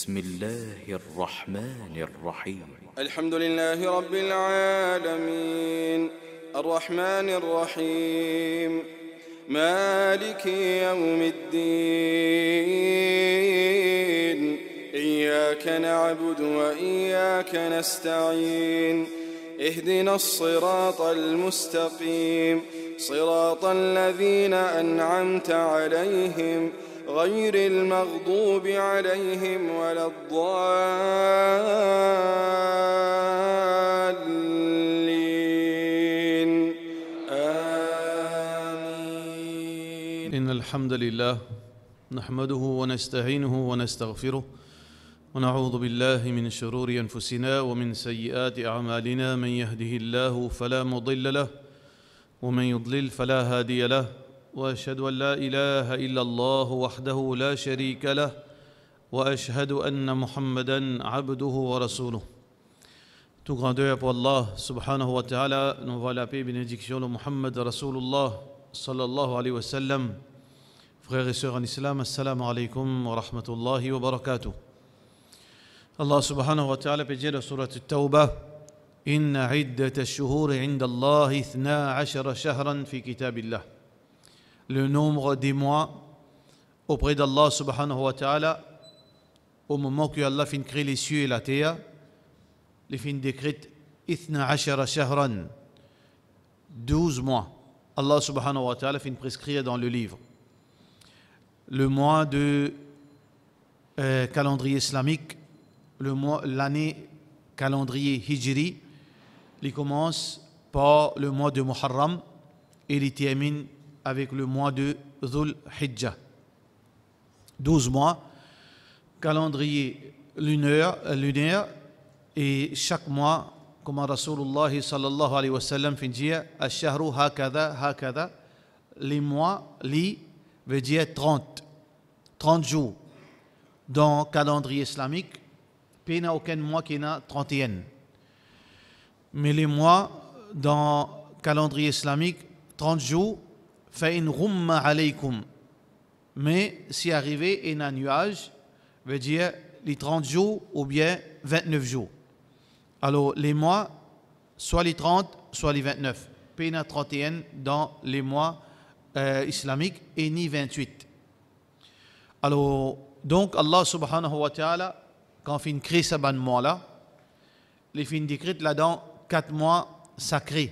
بسم الله الرحمن الرحيم الحمد لله رب العالمين الرحمن الرحيم مالك يوم الدين إياك نعبد وإياك نستعين اهدنا الصراط المستقيم صراط الذين أنعمت عليهم غير المغضوب عليهم ولا الضالين آمين. إن الحمد لله نحمده ونستعينه ونستغفره ونعوذ بالله من شرور أنفسنا ومن سيئات أعمالنا من يهده الله فلا مضل له ومن يضلل فلا هادي له وأشهد أن لا إله إلا الله وحده لا شريك له وأشهد أن محمدا عبده ورسوله. Tout grandeur pour Allah subhanahu wa ta'ala, nous voit la paix et bénédiction de Muhammad Rasulullah sallallahu alayhi wa sallam. Frères et sœurs en islam, assalamu alaykum wa rahmatullahi wa barakatuh. Allah subhanahu wa ta'ala peut dire dans surat At-Tawbah: Inna iddat ash-shuhuri 'inda Allah 12 shahran fi kitabillah. Le nombre des mois auprès d'Allah subhanahu wa ta'ala, au moment que Allah fin créer les cieux et la terre, les fin décrète 12 shahran, 12 mois. Allah subhanahu wa ta'ala fin prescrire dans le livre. Le mois de calendrier islamique, l'année calendrier hijri, il commence par le mois de Muharram et il termine avec le mois de Dhul Hijjah. 12 mois, calendrier lunaire, et chaque mois, comme Rasulullah sallallahu alayhi wa sallam fait dire, Ash-shahru hakada, hakada, les mois, li, veut dire 30 jours. Dans le calendrier islamique, il n'y a aucun mois qui n'a 31. Mais les mois, dans le calendrier islamique, 30 jours, فَإِنْ غُمَّ عَلَيْكُمْ. Mais si arrivé un nuage, veut dire les 30 jours ou bien 29 jours. Alors les mois, soit les 30, soit les 29. Pas 31 dans les mois islamiques et ni 28. Alors donc Allah subhanahu wa ta'ala, quand il crée ce mois-là, il fin décrète là-dedans 4 mois sacrés.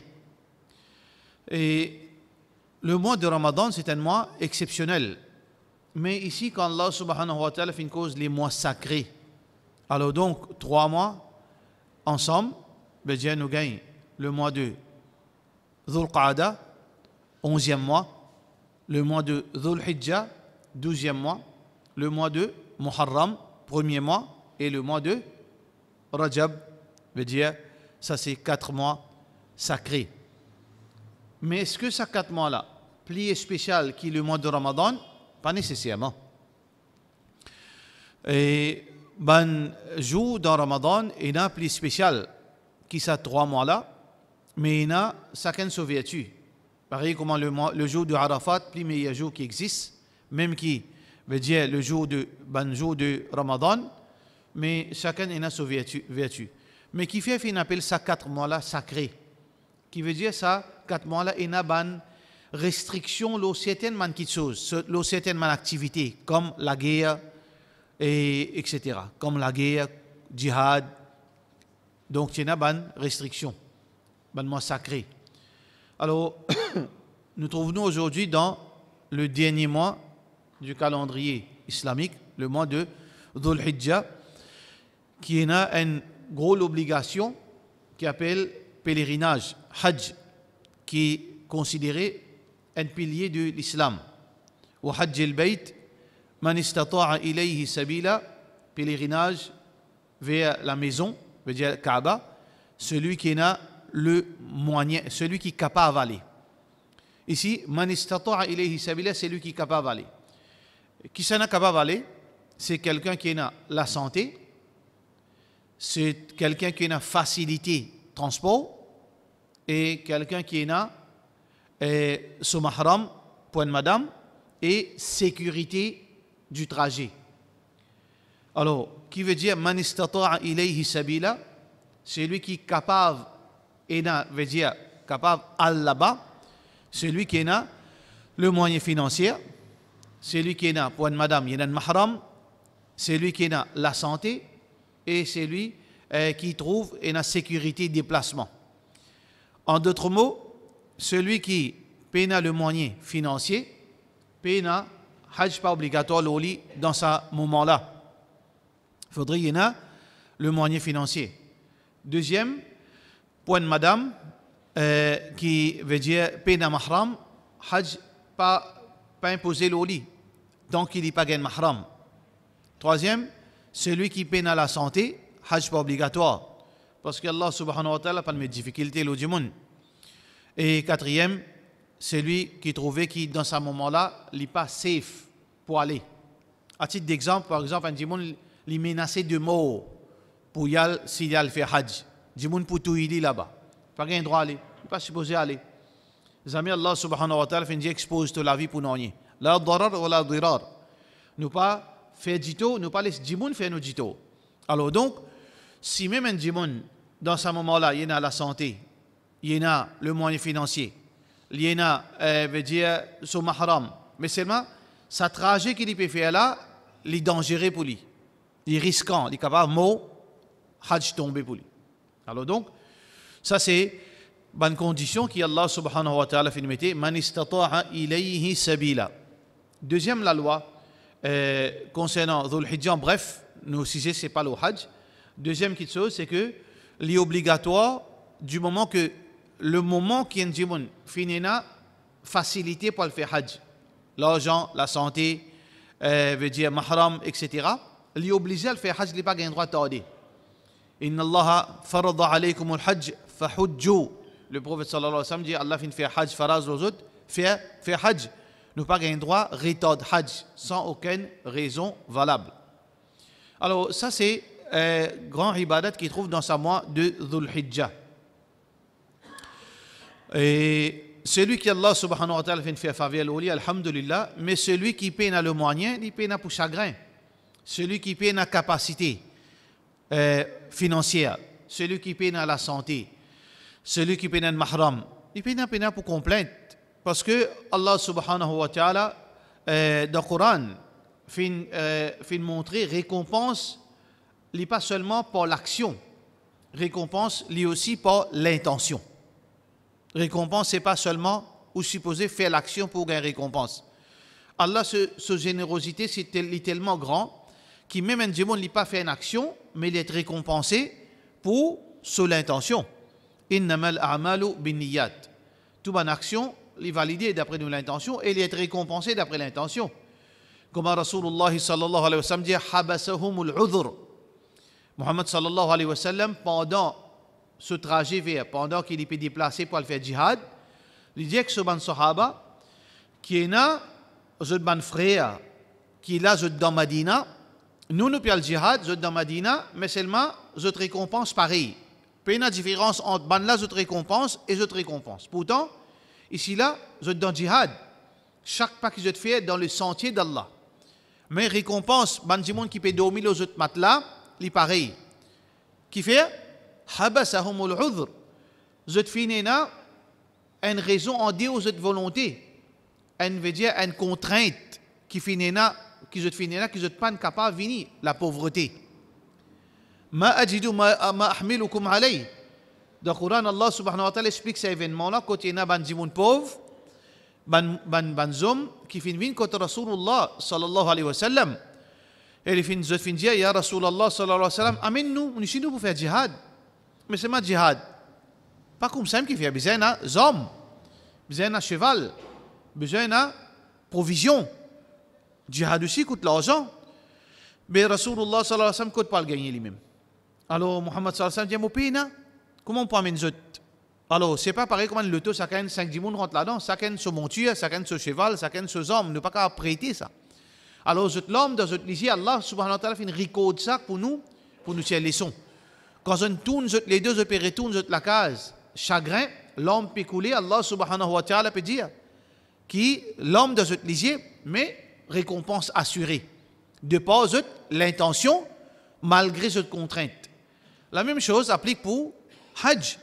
Et le mois de Ramadan, c'est un mois exceptionnel. Mais ici, quand Allah subhanahu wa ta'ala fait cause les mois sacrés, alors donc 3 mois ensemble, bien nous gagnons le mois de Dhul Qa'ada, 11e mois, le mois de Dhul Hijjah, 12e mois, le mois de Muharram, 1er mois, et le mois de Rajab, veut dire ça c'est 4 mois sacrés. Mais est-ce que ces 4 mois-là, plié spécial qui est le mois de Ramadan? Pas nécessairement. Et ben jour dans Ramadan, il y a un pli spécial qui sont 3 mois-là, mais il y a chacun sa vertu. Pareil comme le jour de Arafat, pli meilleur jour qui existe, même qui veut dire le jour de Ramadan, mais chacun a sa vertu. Mais qui fait qu'on appelle ça 4 mois-là sacrés, qui veut dire ça 4 mois-là, il y a une restriction de certaines choses, de certaines activités, comme la guerre, etc. Comme la guerre, djihad. Donc, il y a une restriction, un mois sacré. Alors, nous trouvons aujourd'hui dans le dernier mois du calendrier islamique, le mois de Dhul Hijjah, qui a une grosse obligation qui appelle pèlerinage, Hajj, qui est considéré un pilier de l'islam. Wa Hajj al-Bayt, man istata'a ilayhi sabila, pèlerinage vers la maison, veut dire Kaaba, celui qui a le moyen, celui qui est capable d'aller. Ici, man istata'a ilayhi sabila, c'est celui qui est capable d'aller. Qui s'en est capable d'aller? C'est quelqu'un qui a la santé, c'est quelqu'un qui a facilité transport, et quelqu'un qui a son mahram, point madame, et sécurité du trajet. Alors, qui veut dire man istata'a ilayhi sabila, c'est lui qui est capable, et veut dire capable à là-bas, c'est lui qui a le moyen financier, c'est lui qui a pour une madame, il a un mahram, c'est lui qui a la santé, et c'est lui qui trouve une sécurité de déplacement. En d'autres mots, celui qui a le moyen financier, a hajj pas obligatoire dans ce moment-là. Il faudrait qu'il y ait le moyen financier. Deuxième, pour une madame qui veut dire pena mahram, hajj pas imposé l'oli, donc il n'est pas gain mahram. Troisième, celui qui pena la santé, hajj pas obligatoire, parce que Allah subhanahu wa ta'ala pas de difficulté l'eau du monde. Et quatrième, celui qui trouvait qu'il dans ce moment-là, il n'est pas safe pour aller. À titre d'exemple, par exemple, un djimoun il menacé de mort pour y aller s'il y a le fait hajj. Djimoun pour tout il là-bas. Pas gain droit à aller, pas supposé aller. Les amis, Allah subhanahu wa ta'ala fait une expose de la vie pour nous. La darar ou la dirar. Nous pas faire dito, nous pas laisser djimoun faire nos dito. Alors donc, si même un djimoun, dans ce moment-là, il y a la santé, il y a le moyen financier, il y a, veut dire, son mahram, mais seulement, sa trajet qu'il peut faire là, il est dangereux pour lui. Il est risquant, il est capable de mort, hajj tomber pour lui. Alors donc, ça c'est une bonne condition qu'Allah subhanahu wa ta'ala fait mettre, man istata'a ilayhi sabila. Deuxième, la loi, concernant Dhul Hijjah, bref, nous si c'est pas le hajj. Deuxième chose, c'est que l'est obligatoire du moment que le moment qui est un finina facilité pour le faire hajj. L'argent, la santé, veut dire mahram, etc. Il est obligé à le faire hajj, il n'a pas le droit de tarder. Inna Allah farada alaykum al-hajj fahujju. Le prophète sallallahu alayhi wa sallam dit Allah fait hajj faraz aux autres, faire hajj. Nous pas le droit de retard hajj sans aucune raison valable. Alors ça c'est grand ibadat qui trouve dans sa mois de Dhul Hijjah. Et celui qui Allah subhanahu wa ta'ala fait faire faveur au lit, alhamdulillah, mais celui qui paie le moyen, il paie pour chagrin. Celui qui paie la capacité financière, celui qui paie la santé, celui qui paie le mahram, il paie pour complainte. Parce que Allah subhanahu wa ta'ala, dans le Coran, fait montrer récompense, pas seulement pour l'action, récompense, aussi pour l'intention. Récompense, ce n'est pas seulement ou supposé faire l'action pour gagner récompense. Allah, sa générosité, c'est tellement grand qu'il même un démon n'a pas fait une action, mais il est récompensé pour son intention. Innamal a'malu binniyat. Toute bonne action, il est validé d'après l'intention et il est récompensé d'après l'intention. Comme Rasulullah sallallahu alayhi wa sallam dit habasahumul udhr. Muhammad sallallahu alayhi wa sallam, pendant ce trajet pendant qu'il est déplacé pour le faire djihad, il dit que ce ban sahaba qui est là, ce ban frère qui est là dans Madina, nous nous payons le djihad dans Madina, mais seulement cette récompense pareille. Il y a une différence entre ban là cette récompense et cette récompense. Pourtant, ici là, dans le djihad, chaque pas que je fais dans le sentier d'Allah. Mais récompense, ban monde qui peut dormir dans ce matelas, il est pareil. Qui fait habasahumul udhr. Zot finena une raison en dire aux autres volonté. Elle veut dire une contrainte qui finena qui zot pas capable de venir la pauvreté. Ma ajidu ma ahmilukum alay. Dans le Coran, Allah subhanahu wa ta'ala explique cet événement-là quand il y a des gens pauvres, des hommes qui viennent contre Rasulullah sallallahu alayhi wa sallam. Et ils viennent dire, Ya Rasulallah sallallahu alayhi wa sallam, amène-nous, nous sommes pour faire djihad. Mais c'est pas djihad. Pas comme ça qui fait besoin de hommes, besoin de cheval, besoin de provision. Djihad aussi coûte l'argent. Mais Rasulullah sallallahu alayhi wa sallam ne coûte pas le gagner lui-même. Alors Muhammad sallallahu alayhi wa sallam dit, comment on peut amener zot? Alors, c'est pas pareil comme le loto, ça gagne 5 personnes rentrent là-dedans, ça gagne ce monture, ça gagne ce cheval, ça gagne ce homme, ne pas qu'à prêter ça. Alors, l'homme dans notre lycée, Allah subhanahu wa ta'ala fait une ricode ça pour nous tirer les leçons. Quand on tourne, les deux opérés tournent la case, chagrin, l'homme peut couler, Allah subhanahu wa ta'ala peut dire, qui l'homme dans notre lycée, mais récompense assurée. de pas l'intention malgré cette contrainte. La même chose applique pour Hajj.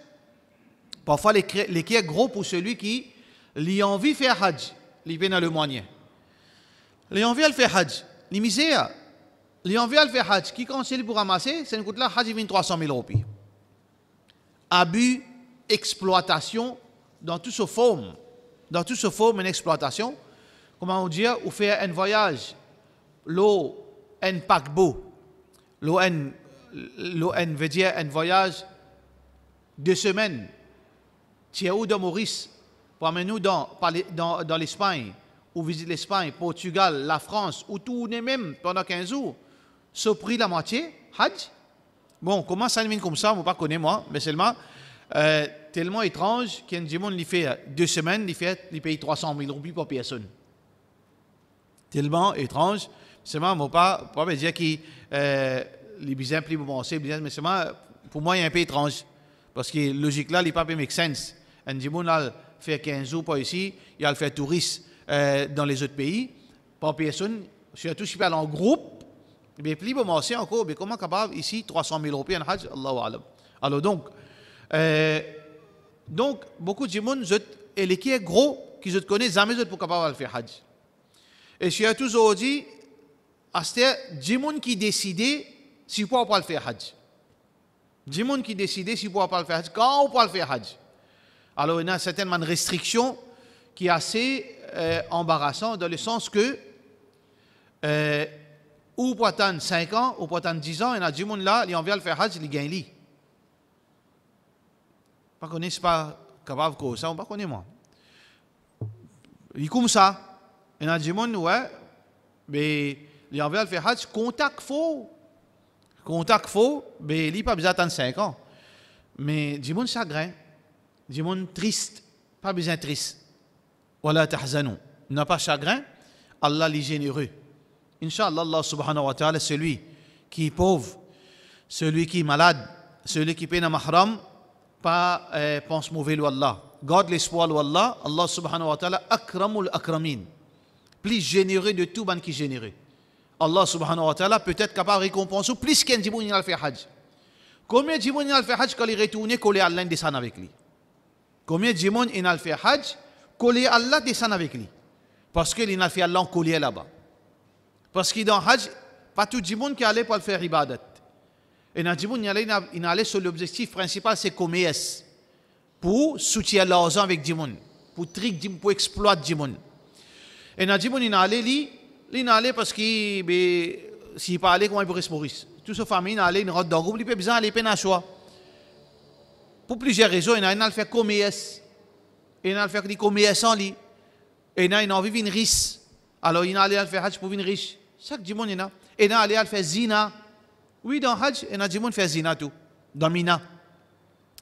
Parfois, les qui est gros pour celui qui a envie de faire Hajj, il vient dans le moyen. Il a envie de faire Hajj, il misère. Il a envie de faire Hajj, qui conseille pour ramasser, c'est une coûte là, Hajj il vient 300 000 roupies. Abus, exploitation, dans toute ce forme, une exploitation, comment on dit, ou faire un voyage, l'eau, un paquebot, l'eau, veut dire un voyage 2 semaines, Thierry de Maurice, pour amener nous dans l'Espagne, ou visiter l'Espagne, Portugal, la France, ou tout même pendant 15 jours, ce prix la moitié, Hajj. Bon, comment ça vient comme ça, je ne pas connais moi, mais seulement tellement étrange qu'un dimanche il fait 2 semaines, il paye 300 000 roupies par personne. Tellement étrange, seulement je ne pas me dire que les bizarres plus pensés, mais seulement pour moi il est un peu étrange parce que logique là, il n'a pas make sense. Un dimanche il fait 15 jours par ici, il a fait touriste dans les autres pays, par personne, surtout si il parle en groupe. Mais plus commencer encore, mais comment capable ici 300 000 roupies en Hajj, Allahu Alam. Alors donc beaucoup de gens et les qui est gros qui je connais jamais pour capable de faire Hajj. Et surtout aujourd'hui, c'est des gens qui décident si on peut le faire Hajj. Des gens qui décident si on peut le faire Hajj, quand on peut le faire Hajj. Alors il y a certainement une restriction qui est assez embarrassante dans le sens que ou pour attendre 5 ans, ou pour attendre 10 ans, il y a des gens là, ils ont envie de faire Hajj, ils gagnent. Pas connais pas capable de ça, on pas connaît moi. Il comme ça, il y a des gens ouais, mais ils ont envie de faire Hajj, contact faux, mais il pas besoin d'attendre 5 ans. Mais des gens chagrin, des gens triste, pas besoin triste. Wala tahzanu, n'a pas chagrin, Allah est généreux. Inch'Allah, Allah subhanahu wa ta'ala, celui qui est pauvre, celui qui est malade, celui qui peine à mahram, pas pense mauvais à Allah. Garde l'espoir à Allah, Allah subhanahu wa ta'ala, akramul akramin. Plus généreux de tout ban qui est généreux. Allah subhanahu wa ta'ala peut être capable de récompenser plus qu'un djiboun il a fait Hajj. Combien de djiboun il a fait Hajj quand il retourne coller Allah descend avec lui? Combien de djiboun il a fait Hajj coller Allah descend avec lui? Parce qu'il a fait Allah coller là-bas. Parce que dans Hajj, pas tout le monde qui allait pour le faire ibadat. Et dans le monde, il allait sur l'objectif principal, c'est commerce. Pour soutenir l'argent avec le monde. Pour trick, pour exploiter le monde. Et dans le monde, il allait parce que s'il parlait, comment il pourrait se mourir. Toute sa famille, il allait, il rentre dans le groupe, il peut besoin d'aller peine à choix. Pour plusieurs raisons, il allait faire commerce. Il allait faire des commerces en lui. Et il a envie de riche. Alors il allait faire Hajj pour venir riche. Chaque dimanche, il y en a. Et il allait faire zina. Oui, dans Hajj, il y a des gens qui font zina tout. Dans Mina.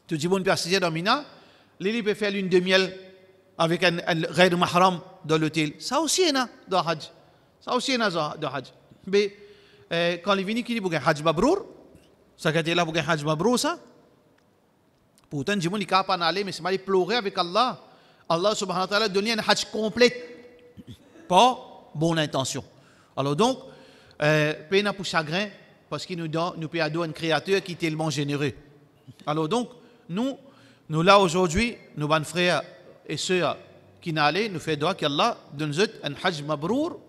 Tout le monde peut assister dans Mina. Lili peut faire lune de miel avec un raid mahram dans l'hôtel. Ça aussi, il y en a dans Hajj. Ça aussi, il y en a dans Hajj. Mais quand il vient, il dit qu'il y a un Hajj Mabrour. Ça veut dire qu'il y a un Hajj Mabrour, ça. Pourtant, les gens qui ne peuvent pas aller, mais c'est mal pleurer avec Allah. Allah subhanahu wa ta'ala donne un Hajj complet. Pas bonne intention. Alors donc, peine pour chagrin, parce qu'il nous peut donner un créateur qui est tellement généreux. Alors donc, nous là aujourd'hui, nos bons frères et sœurs qui n'allaient, nous faisons droit qu'Allah donne un Hajj Mabrour,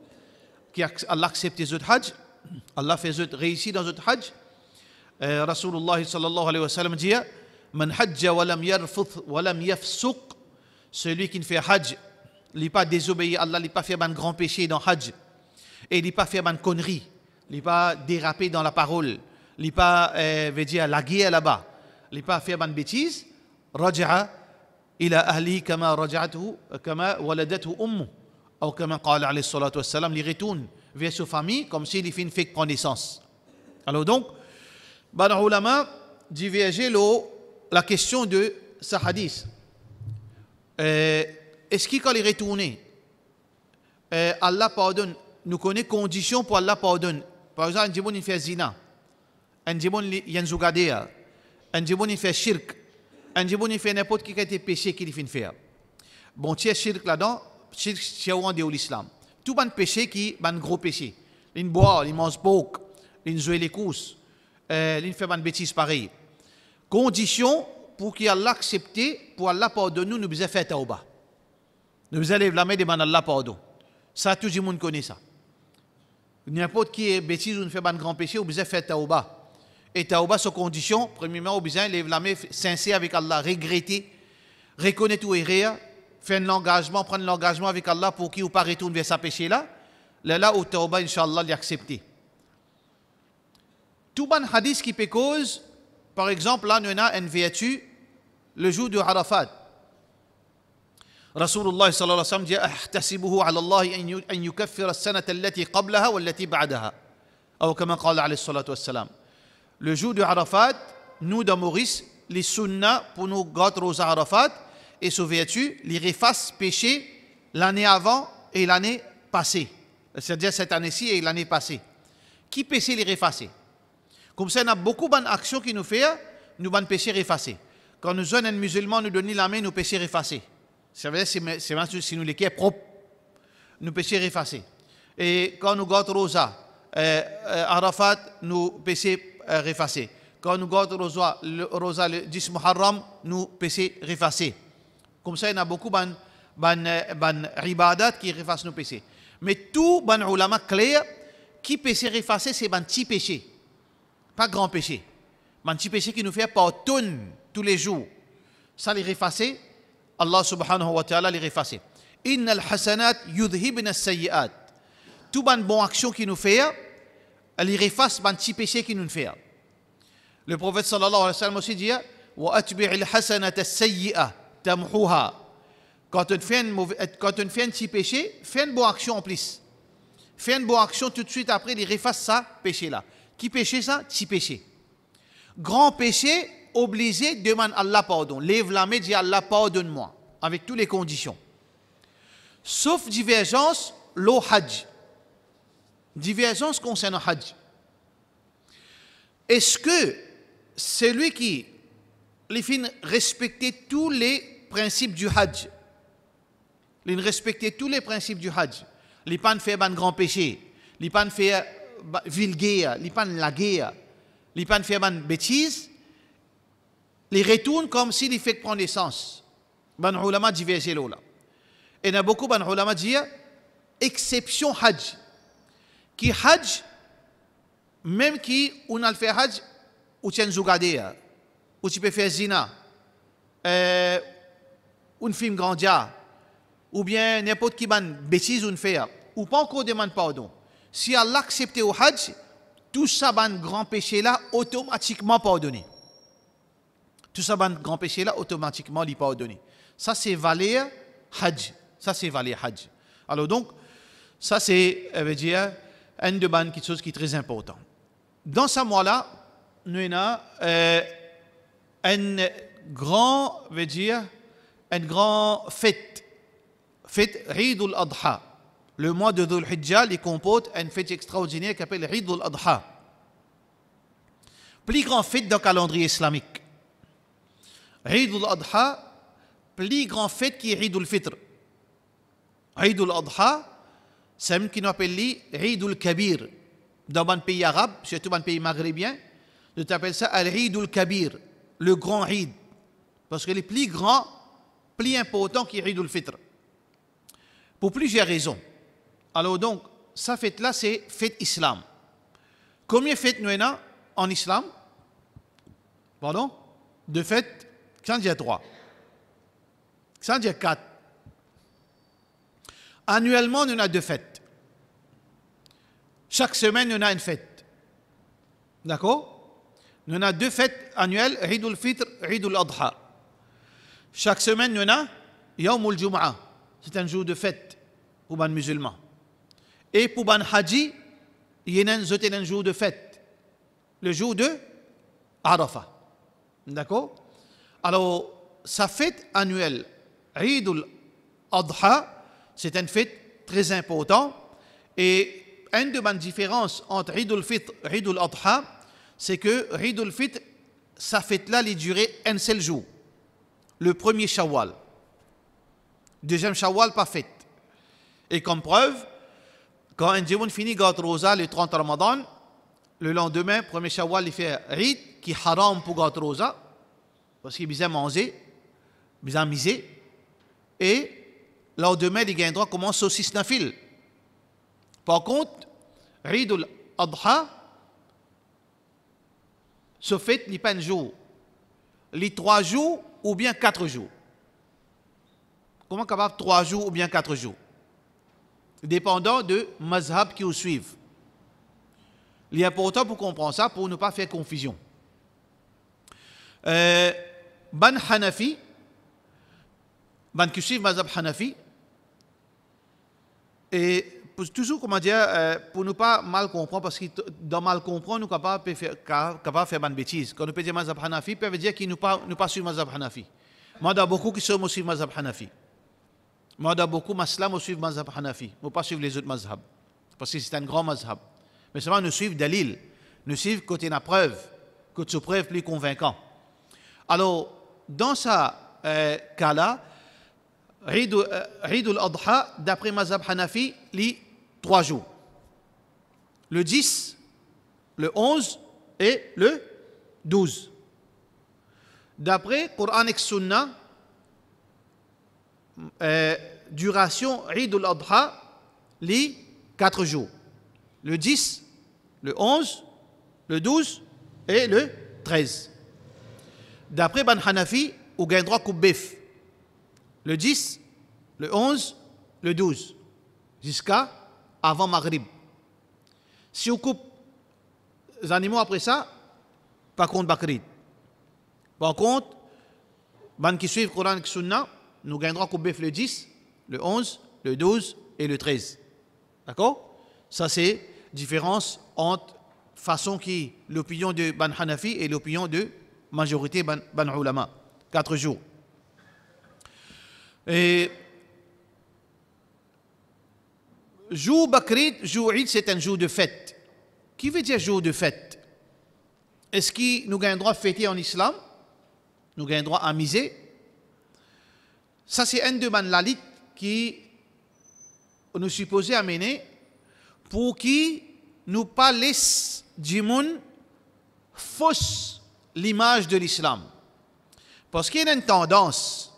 qu'Allah accepte les autres Hajj, Allah fait réussir dans les autres Hajj. Rasulullah sallallahu alayhi wa sallam dit, Man hajja wa lam yarfuth wa lam yafsuq, celui qui ne fait Hajj, il n'a pas désobéi à Allah, il n'a pas fait un grand péché dans Hajj, et il n'a pas fait une connerie, il n'a pas dérapé dans la parole, il n'a pas veut dire lagué là-bas, il n'a pas fait une bêtise, raja'a ila ahli kama raja'atuhu kama waladathu ummu, ou comme qala alayhi salatu wassalam, il retourne vers sa famille comme s'il fait une fake naissance. Alors donc, les ulama divergent la question de ce hadith. Est-ce qu'il quand il retourne, Allah pardonne, nous connaissons conditions pour Allah pardonne. Par exemple, un djibon il fait zina, un djibon il y a un zougadea, un djibon il fait shirk, un djibon il fait n'importe quel péché qu'il fait faire. Bon, tu as shirk là-dedans, shirk c'est au rendez-vous l'islam. Tout bon péché qui est un gros péché. Ils boivent, ils mangent beaucoup, ils jouent les courses, ils font une bêtise pareille. Condition pour qu'Allah accepte, pour Allah pardonne nous, nous devons faire tauba. Nous devons lever la main et demander Allah pardon. Ça, tout le monde connaît ça. N'importe qui est bêtise ou fait un grand péché, nous devons faire tauba. Et tauba, sans condition, premièrement, nous devons lever la main sincère avec Allah, regretter, reconnaître où erreur, faire l'engagement, prendre l'engagement avec Allah pour qu'il ne pas retourne vers sa péché là. Là où tauba, Inch'Allah, l'accepter. Tout bon hadith qui peut cause, par exemple, là, nous avons une vertu, le jour de Arafat. Rasulullah sallallahu alayhi wa sallam dit أحتسبه على الله أن يكفر السنة التي قبلها والتي بعدها أو كما قال عليه الصلاة والسلام. Le jour de Arafat, nous dans Maurice, les sunnah pour nous garder aux Arafat et sous vertu, les efface péché l'année avant et l'année passée. C'est-à-dire cette année-ci et l'année passée. Qui péché les effacer? Comme ça, il y a beaucoup d'actions qui nous font, nous allons pécher effacer. Quand nous sommes un musulman, nous donnons la main, nous péchons effacer. Ça veut dire c'est si nous les qui est propre, nous péchons effacer. Et quand nous gardons rosa, Arafat, nous péchons effacer. Quand nous gardons rosa le 10 Muharram, nous péchons effacer. Comme ça, il y a beaucoup de ibadat qui effacent nos péchés. Mais tout ban ulama clair qui péché effacer, c'est un petit péché. Pas grand péché. Un petit péché qui nous fait pardonner tous les jours. Ça les effacer, Allah subhanahu wa ta'ala les effacer. Inna al-hasanat yudhibna as-sayyi'at. Tout ban bon action qui nous fait, elle les efface un petit péché qui nous fait. Le prophète sallallahu alayhi wa sallam aussi dit wa atbi' al-hasanata as-sayyi'a tamhuha. Quand on fait un petit péché, fais une bonne action en plus. Fais une bonne action tout de suite après, il efface ça, péché-là. Qui péché ça? Petit péché. Grand péché, obligé, demande Allah pardon. Lève la main, dit Allah pardonne-moi, avec toutes les conditions. Sauf divergence, le hajj. Divergence concernant le hajj. Est-ce que celui qui respecter tous les principes du hajj, il respecter tous les principes du hajj, il pas faire un grand péché, il pas faire vulgaire, il pas la guerre, il pas faire une bêtise, il retourne comme s'il fait prendre naissance. Ban ulama divergent là. Et il y a beaucoup ban ulama dire exception hajj. Qui hajj même qui on a fait hajj ou tient zougader, ou tu peux faire zina, un film grandia, ou bien n'importe qui ban bêtise ou faire, ou pas encore demande pardon. Si Allah accepte au hajj, tout ça ban grand péché là automatiquement pardonné. Tout ça ban grand péché là automatiquement lui pardonné. Ça c'est valer hajj. Ça c'est valer hajj. Alors donc ça c'est veut dire un de ban quelque chose qui est très important. Dans ce mois-là, nous avons un grand, veut dire, un grand fête Eid al-Adha. Le mois de Dhul Hijjah, il comporte une fête extraordinaire qui s'appelle Eid al-Adha. Plus grand fête dans le calendrier islamique. Eid al-Adha, plus grand fête qui est Eid al-Fitr. Eid al-Adha, c'est ce qu'on appelle Eid al-Kabir. Dans un pays arabe, surtout dans un pays maghrébien, on appelle ça Al-Eid al-Kabir, le grand Eid. Parce que le plus grand, plus important qui est Eid al-Fitr. Pour plusieurs raisons. Alors donc, cette fête-là, c'est fête islam. Combien de fêtes nous avons en islam? Pardon? Deux fêtes? Ça veut dire 3. Ça veut dire 4. Annuellement, nous avons 2 fêtes. Chaque semaine, nous avons une fête. D'accord? Nous avons 2 fêtes annuelles, Eid al-Fitr, Eid al-Adha. Chaque semaine, nous avons Yawm al-Jum'ah. C'est un jour de fête pour les musulmans. Et pour les Haji, il y a un jour de fête. Le jour de Arafah. D'accord? Alors, sa fête annuelle, Eid al-Adha, c'est une fête très importante. Et une des différences entre Eid al-Fitr et Eid al-Adha, c'est que Eid al-Fitr, sa fête-là, elle durait un seul jour. Le premier Shawwal. Deuxième Shawwal, pas fête. Et comme preuve, Quand un djimoun finit garde rosa le 30 Ramadan, le lendemain, 1er Shawwal, il fait Eid, qui est haram pour garde rosa, parce qu'il besoin manger, besoin miser, et le lendemain, il gagne droit comme saucisse nafil. Par contre, Eid al-Adha se fait les pas un jour, les 3 jours ou bien 4 jours. Comment capable 3 jours ou bien 4 jours? Dépendant de mazhab qui vous suivent. Il est important pour comprendre ça, pour ne pas faire confusion. Ban Hanafi, ban qui suivent mazhab Hanafi, et toujours, comment dire, pour ne pas mal comprendre, parce que dans mal comprendre, nous sommes capables de faire une bêtise. Quand nous peut dire mazhab Hanafi, ça veut dire qu'ils ne pas suivre mazhab Hanafi. Moi, il y a beaucoup qui sont suivre mazhab Hanafi. Moi, il y a beaucoup de suivre mazhab Hanafi. Ne pas suivre les autres mazhab. Parce que c'est un grand mazhab. Mais seulement nous suivre Dalil. Nous suivre côté la preuve. Côté preuve plus convaincant. Alors, dans ce cas-là, Eid al-Adha, d'après mazhab Hanafi, les 3 jours. Le 10, le 11 et le 12. D'après Coran et Sunna, duration Eid al-Adha, les 4 jours. Le 10, le 11, le 12 et le 13. D'après Ban Hanafi, on gagne droit coupe bif. Le 10, le 11, le 12, jusqu'à avant Maghrib. Si on coupe les animaux après ça, par contre Bakrid. Par contre, ban qui suivent Coran et Sunna, nous gagnera coupe bif le 10, le 11, le 12 et le 13. D'accord? Ça c'est différence entre façon qui l'opinion de Ban Hanafi et l'opinion de majorité Ban Ulama. 4 jours. Et jour Bakrid, jour Eid, c'est un jour de fête. Qui veut dire jour de fête? Est-ce que nous avons droit à fêter en islam? Nous avons droit à miser? Ça, c'est un de manlalit qui nous supposait amener pour qui nous pas laisse du monde fausse l'image de l'islam. Parce qu'il y a une tendance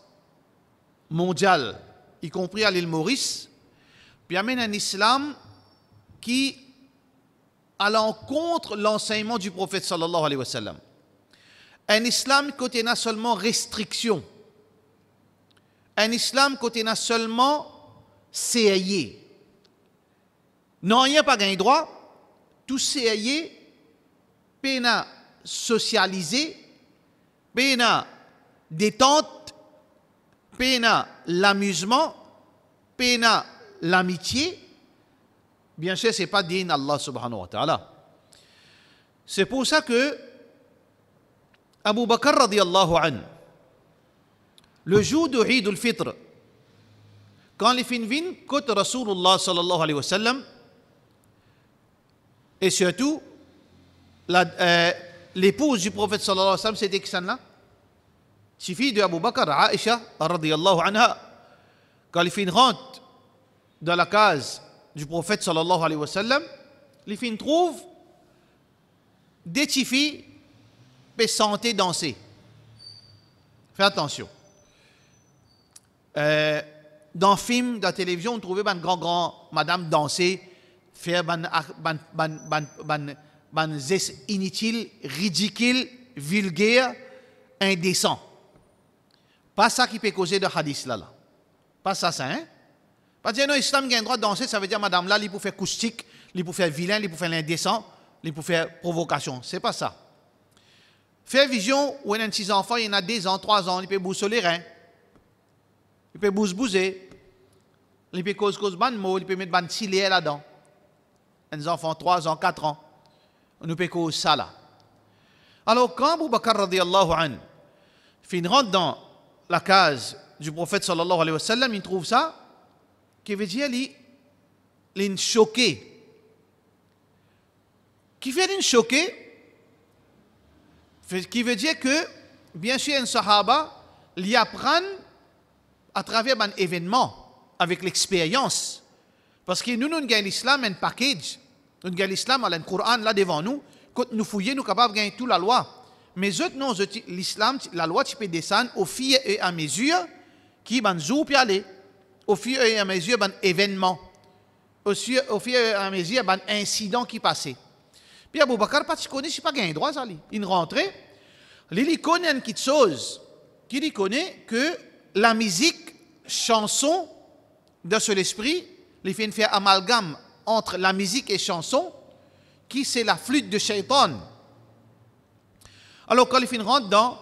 mondiale, y compris à l'île Maurice, puis amène un islam qui à l'encontre de l'enseignement du prophète sallallahu alayhi wa sallam. Un islam côté n'a seulement restriction. Un islam côté n'a seulement CAI. Non, rien pas gagné droit. Tout CAI, pena socialisé, pena détente, pena l'amusement, pena l'amitié. Bien sûr, ce n'est pas din Allah subhanahu wa ta'ala. C'est pour ça que Abu Bakr radiyallahu anhu, le jour de Eid al-Fitr, quand les fins viennent, côté Rasulullah sallallahu alayhi wa sallam, et surtout, l'épouse du prophète sallallahu alayhi wa sallam, c'était qui ça-là? C'est fille de Abu Bakr, Aisha radiyallahu anha. Quand les fins rentrent dans la case du prophète sallallahu alayhi wa sallam, les filles trouvent des petites filles qui chanter, danser. Faites attention. Dans le film, dans la télévision, on trouvait une grand madame danser, faire ban gestes inutiles, ridicules, vulgaires, indécents. Pas ça qui peut causer de hadith là. Pas ça, hein? Parce que non, l'islam a le droit de danser, ça veut dire madame là, il peut faire acoustique, il peut faire vilain, il peut faire l'indécent, il peut faire provocation. C'est pas ça. Faire vision, où il y a un petit enfant, il y en a 2 ans, 3 ans, il peut bousser les reins, il peut bouser, il peut cause ban mot, il peut mettre ban silé là-dedans. Un enfant 3 ans, 4 ans, on peut cause ça là. Alors quand Abu Bakr radiyallahu anhu fin rentre dans la case du prophète sallallahu alayhi wa sallam, il trouve ça, qui veut dire il choqué. Qui fait une choqué, qui veut dire que, bien sûr, un sahaba, il apprend à travers un événement, avec l'expérience, Parce que nous avons l'islam un package. Nous avons l'islam, le Coran là devant nous. Quand nous fouillons, nous sommes capables de gagner toute la loi. Mais non, l'islam, la loi, tu peux descendre au fur et à mesure qui van zou puis aller. Au fur et à mesure d'un événement. Au fur et à mesure d'un incident qui passait. Puis Abou Bakr, pas de connaît, je pas gagné droit ça. Il rentrait. Il connaît une petite chose. Il connaît que la musique, chanson, dans son esprit, il fait faire amalgame entre la musique et chanson, qui c'est la flûte de Shaitan. Alors quand il rentre dans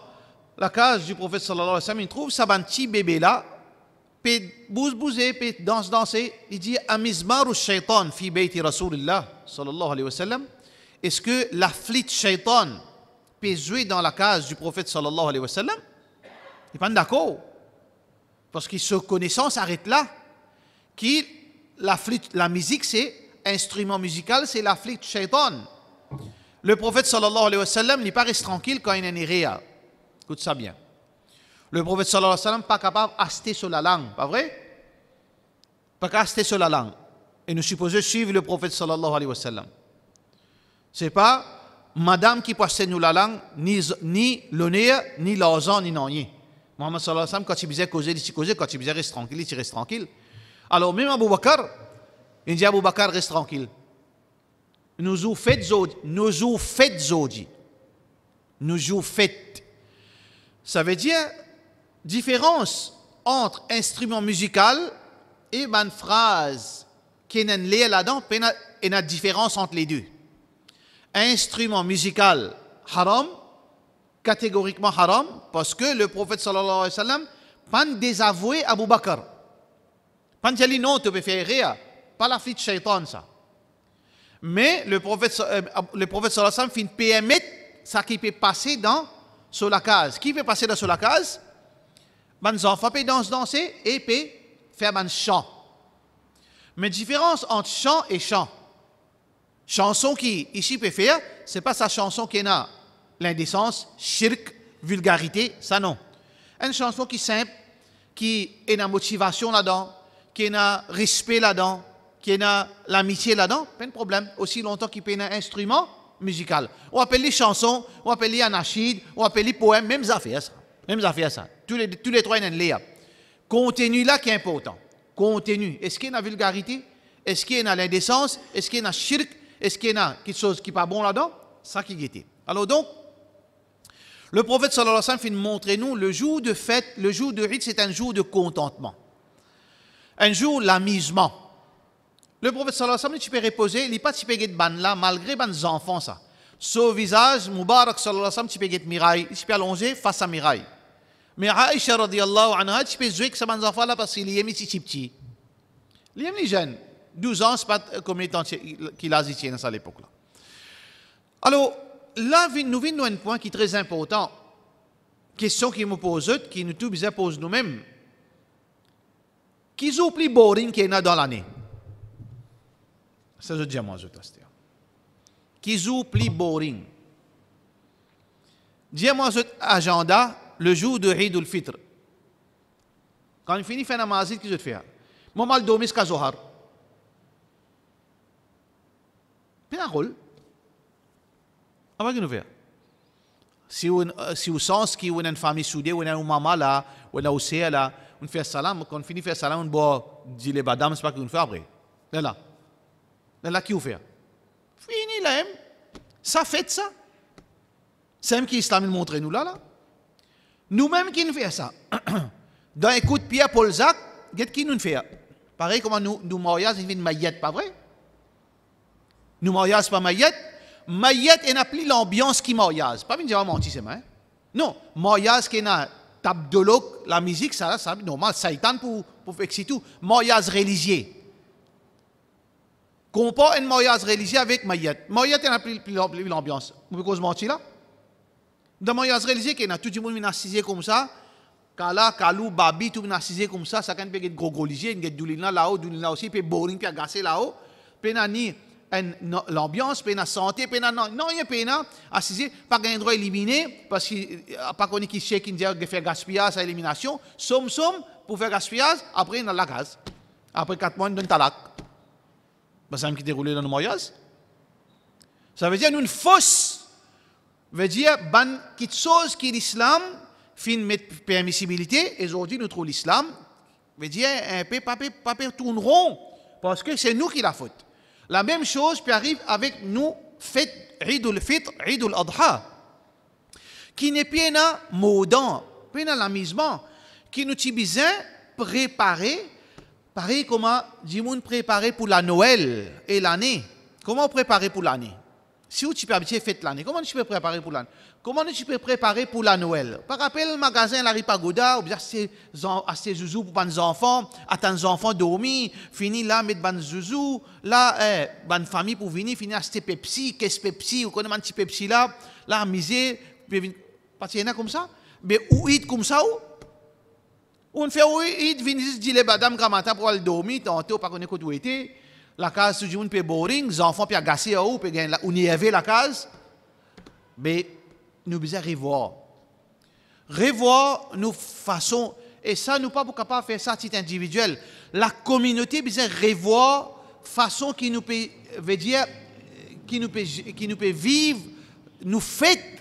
la case du prophète sallallahu alayhi wa sallam, il trouve ça un petit bébé là, peut bouser, peut danser. Il dit amizmaru shaitan fi bayti rasulillah sallallahu alayhi wa sallam. Est-ce que la flûte Shaitan peut jouer dans la case du prophète sallallahu alayhi wa sallam? Il n'est pas d'accord. Parce que ce connaissance s'arrête là. La flûte, la musique, c'est instrument musical, c'est la flûte Shaitan. Le prophète sallallahu alayhi wa sallam n'est pas resté tranquille quand il est né. Écoute ça bien. Le prophète sallallahu alayhi wa sallam n'est pas capable d'acheter sur la langue, pas vrai? Pas capable d'acheter sur la langue. Et nous supposons suivre le prophète sallallahu alayhi wa sallam. Ce n'est pas madame qui passe nous la langue, ni l'honneur, ni l'argent, ni non rien. Mohammed sallallahu alayhi wa sallam, quand il disait causer, il causait, quand il disait reste tranquille, il reste tranquille. Alors même Abou Bakr, il dit Abou Bakr reste tranquille. Nous jouons fait zodi. Ça veut dire différence entre instrument musical et une phrase qui est là-dedans, et une différence entre les deux. Instrument musical haram, catégoriquement haram, parce que le prophète sallallahu alayhi wa sallam pas désavoué Abou Bakr. Pas dit non, tu peux faire rien. Pas la flûte Shaitan ça. Mais le prophète sallallahu alayhi wa sallam fait permettre ça qui peut passer sur la case. Qui peut passer sur la case? Les enfants peuvent danser et peuvent faire un chant. Mais différence entre chant et chant. Chanson qui ici peut faire, ce n'est pas sa chanson qui a l'indécence, shirk, vulgarité, ça non. Une chanson qui est simple, qui a la motivation là-dedans, qui a le respect là-dedans, qui a l'amitié là-dedans, pas de problème. Aussi longtemps qu'il peut un instrument musical. On appelle les chansons, on appelle les anachid, on appelle les poèmes, même affaires ça. Même affaires ça. Tous les trois, ils ont contenu là qui est important. Contenu. Est-ce qu'il y a la vulgarité? Est-ce qu'il y a l'indécence? Est-ce qu'il y a le shirk? Est-ce qu'il y a quelque chose qui n'est pas bon là-dedans? Ça qui était. Alors donc, le prophète sallallahu alayhi wa sallam fait montrer nous le jour de fête, le jour de Eid, c'est un jour de contentement. Un jour l'amusement. Le prophète sallallahu alayhi wa sallam, tu peux reposer, il n'est pas typé de ban là, malgré les enfants ça. Son visage, Moubarak sallallahu alayhi wa sallam, tu peux get miraille, tu peux allonger face à miraille. Mais Aïcha radiyallahu anha, tu peux jouer avec ces enfants là parce qu'il y a mis petit. Il y a mis jeunes. 12 ans, ce n'est pas comme les temps qu'il a dit à l'époque là. Alors, là, nous venons à un point qui est très important. Question qui me pose, qui nous tous pose nous-mêmes. Qui est le plus boring qu'il y a dans l'année? Ça, je dis à moi, je t'assure. Qui est le plus boring? Dis-moi votre agenda le jour de Eid al-Fitr. Quand il finit de faire la namaz, qu'est-ce que je fais? Moi, je vais dormir jusqu'à Zohar. C'est un rôle. Qu'est-ce que nous faisons? Si au sens qu'il y a une famille soudée, ou une maman là, ou une océan là, on fait salam, quand on finit de faire salam, on boit du lait badam, c'est pas ce qu'on fait après. Là, qui vous fait? Fini là, ça fait ça. C'est même qui l'islam montre nous là. Nous-mêmes qui nous faisons ça. Dans un coup de pied à Paul Zach, qu'est-ce qui nous fait? Pareil comme nous mariage, il vient de maillette, pas vrai? Nous mariage pas maillette. Maillette, il n'a plus l'ambiance qui mariage. Pas bien dire menti, c'est hein? Non, mariage qui n'a table de l'eau, la musique, ça c'est normal. Satan pour faire tout. Mariage religieux. Compare un mariage religieux avec maillette. Maillette, il n'a plus l'ambiance. Vous pouvez mentir là? Dans le mariage religieux, il y a tout le monde qui est assisé comme ça. Kala, Kalou, Babi, tout le monde est assisé comme ça. Ça peut être gros religieux, il y a Doulina là-haut, Doulina aussi, puis boring, puis agacé là-haut. Puis il y a l'ambiance, puis il y a la santé, puis il y a non, il y a assisé, pas un droit éliminé, parce qu'il n'y a pas connu qui sait qui dit de faire gaspillage à élimination. Somme, pour faire gaspillage, après il y a la gaz. Après 4 mois, il donne talak. ça qui déroulé dans nos mariages. Ça veut dire une fausse, veut dire quelque chose qui l'islam fin mettre permissibilité, et aujourd'hui nous trouvons l'islam, veut dire un peu pas tourne rond, parce que c'est nous qui la faute. La même chose peut arriver avec nous, fête Eid al-Fitr, Eid al-Adha, qui n'est pas un modant, pas un amusement, qui nous a besoin préparer, pareil comment dit-on préparer pour la Noël et l'année. Comment préparer pour l'année? Si tu peux habituer fête l'année, comment tu peux préparer pour l'année? Comment tu peux préparer pour la Noël? Par rappel, le magasin La Ripagoda, ou bien acheter zouzou pour les enfants, attendre les enfants dormir, finir là, mettre ban zouzou, là, ban famille pour venir, finir acheter Pepsi, caisse Pepsi, ou connaît un petit Pepsi là, là, miser, parce qu'il y en a comme ça, mais ou eat comme ça, ou on fait ou eat, venir dire les madame grand-matin pour aller dormir, tantôt, pas qu'on écoute où était, la case, tout le monde peut boring, les enfants peuvent agacer ou peut gagner, ou niéver la case, mais nous devons revoir nos façons, et ça, nous ne sommes pas capables de faire ça à titre individuel. La communauté doit revoir façon qui nous peut, veut dire, qui nous peut vivre, nous fêtes.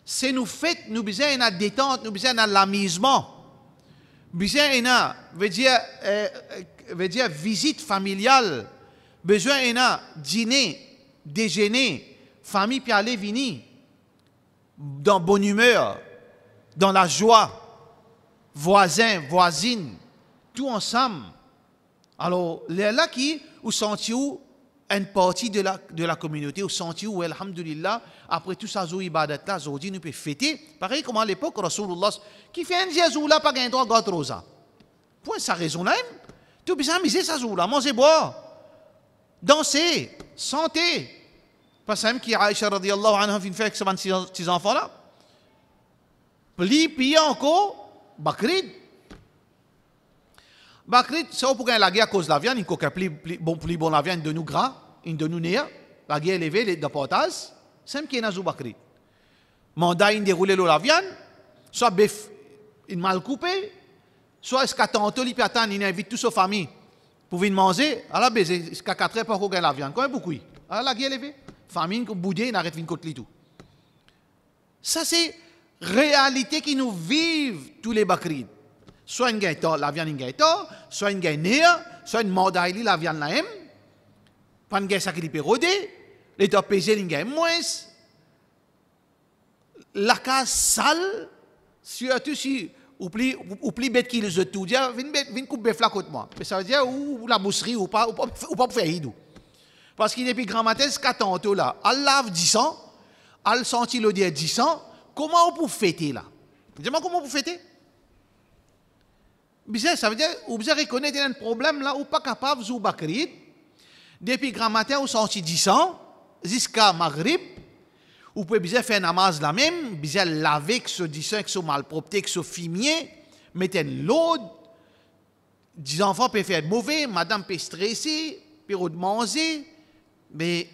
C'est nous fêtes, nous besoin une détente, nous besoin un amusement. Besoin une, veut dire visite familiale, besoin un dîner, déjeuner, famille puis aller venir. Dans bonne humeur, dans la joie, voisins, voisines, tout ensemble. Alors, là qui, ou senti où une partie de la communauté, ou senti où, alhamdulillah, après tout ça, ibadat là, aujourd'hui, nous pouvons fêter. Pareil comme à l'époque, Rasulullah, qui fait un diazou là, pas un droit de rosa. Point, ça raison là, tout bien miser ça là, manger, boire, danser, santé. Parce que Aïcha radiyallahu anha fin fait avec ses enfants là. Puis encore, Bakrid. Bakrid, c'est pour gagner la guerre à cause de la viande, il y a plus bon la viande de nous gras, de nous néa, la guerre élevée, les portage, c'est qui est dans Bakrid. Mandat, il déroule la viande, soit bœuf, il mal coupé, soit est-ce qu'à tantôt, il peut attendre, il invite toute sa famille pour venir manger, à la baiser, jusqu'à 4 heures pour qu'on gagne la viande. Quand même beaucoup. Alors la guerre élevée. Famine, boudé, il arrête de côté tout. Ça, c'est réalité qui nous vivent tous les Bakrid. Soit une gagne la viande une gagne soit une gagne néa, soit une mordaille, la viande la aime. Pas une gagne ça qui peut roder, les temps pesés, une gagne moins. La case sale, surtout si ou plus bête qui les a tout dit, viens couper la côte moi. Mais ça veut dire ou la mousserie ou pas faire hidou. Parce qu'il est depuis grand matin, c'est tantôt là. Elle lave 10 ans, elle sentit l'odeur 10 ans. Comment on peut fêter là? Dis-moi comment on peut fêter? Bizarre, ça veut dire, vous reconnaître un problème là, ou pas capable de Bakrid. Depuis grand matin, vous senti 10 ans, jusqu'à Maghrib. Vous pouvez bien faire un namaz la même, bien laver avec ce 10 ans, avec ce malpropreté, avec ce fumier, mettre l'eau. 10 enfants peuvent faire mauvais, madame peut stresser, peut manger. Mais